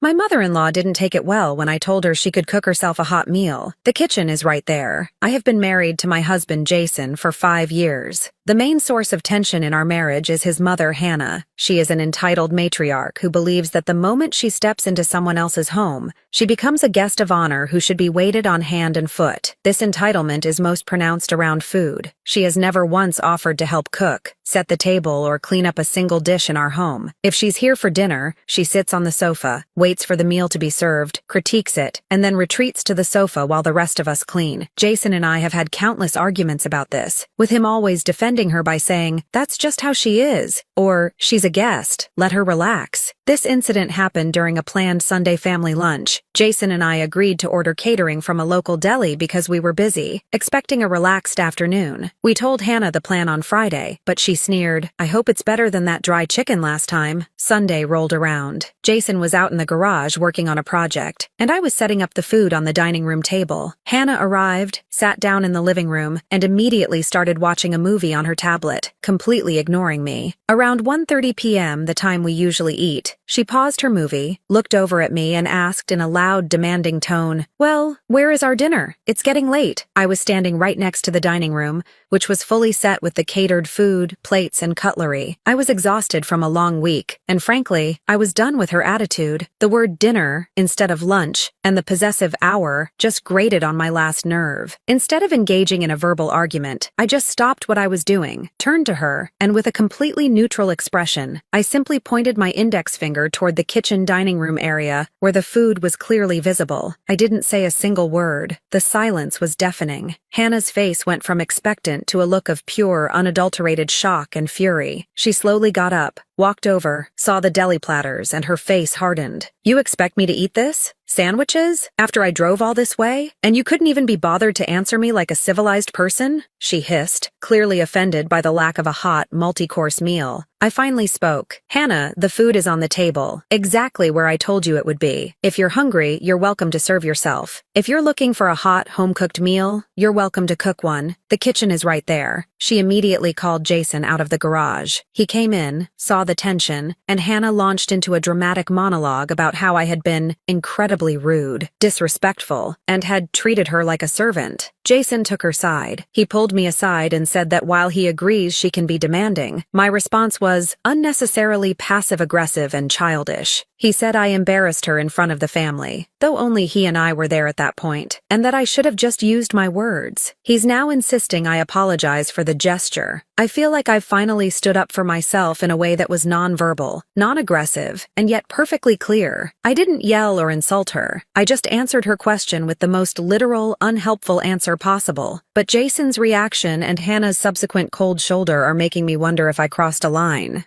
My mother-in-law didn't take it well when I told her she could cook herself a hot meal. The kitchen is right there. I have been married to my husband, Jason, for 5 years. The main source of tension in our marriage is his mother, Hannah. She is an entitled matriarch who believes that the moment she steps into someone else's home, she becomes a guest of honor who should be waited on hand and foot. This entitlement is most pronounced around food. She has never once offered to help cook, set the table, or clean up a single dish in our home. If she's here for dinner, she sits on the sofa, waits for the meal to be served, critiques it, and then retreats to the sofa while the rest of us clean. Jason and I have had countless arguments about this, with him always defending her by saying, "That's just how she is," or "She's a guest, let her relax." This incident happened during a planned Sunday family lunch. Jason and I agreed to order catering from a local deli because we were busy, expecting a relaxed afternoon. We told Hannah the plan on Friday, but she sneered, "I hope it's better than that dry chicken last time." Sunday rolled around. Jason was out in the garage working on a project, and I was setting up the food on the dining room table. Hannah arrived, sat down in the living room, and immediately started watching a movie on her tablet, completely ignoring me. Around 1:30 p.m., the time we usually eat, she paused her movie, looked over at me, and asked in a loud, demanding tone, "Well, where is our dinner? It's getting late." I was standing right next to the dining room, which was fully set with the catered food, plates, and cutlery. I was exhausted from a long week, and frankly, I was done with her attitude. The word dinner, instead of lunch, and the possessive hour, just grated on my last nerve. Instead of engaging in a verbal argument, I just stopped what I was doing, turned to her, and with a completely neutral expression, I simply pointed my index finger toward the kitchen dining room area where the food was clearly visible. I didn't say a single word. The silence was deafening. Hannah's face went from expectant to a look of pure, unadulterated shock and fury. She slowly got up, walked over, saw the deli platters, and her face hardened. "You expect me to eat this? Sandwiches? After I drove all this way? And you couldn't even be bothered to answer me like a civilized person?" she hissed, clearly offended by the lack of a hot, multi-course meal. I finally spoke. "Hannah, the food is on the table, exactly where I told you it would be. If you're hungry, you're welcome to serve yourself. If you're looking for a hot, home-cooked meal, you're welcome to cook one. The kitchen is right there." She immediately called Jason out of the garage. He came in, saw the tension, and Hannah launched into a dramatic monologue about how I had been incredibly rude, disrespectful, and had treated her like a servant. Jason took her side. He pulled me aside and said that while he agrees she can be demanding, my response was unnecessarily passive-aggressive and childish. He said I embarrassed her in front of the family, though only he and I were there at that point, and that I should have just used my words. He's now insisting I apologize for the gesture. I feel like I've finally stood up for myself in a way that was non-verbal, non-aggressive, and yet perfectly clear. I didn't yell or insult her. I just answered her question with the most literal, unhelpful answer possible. But Jason's reaction and Hannah's subsequent cold shoulder are making me wonder if I crossed a line.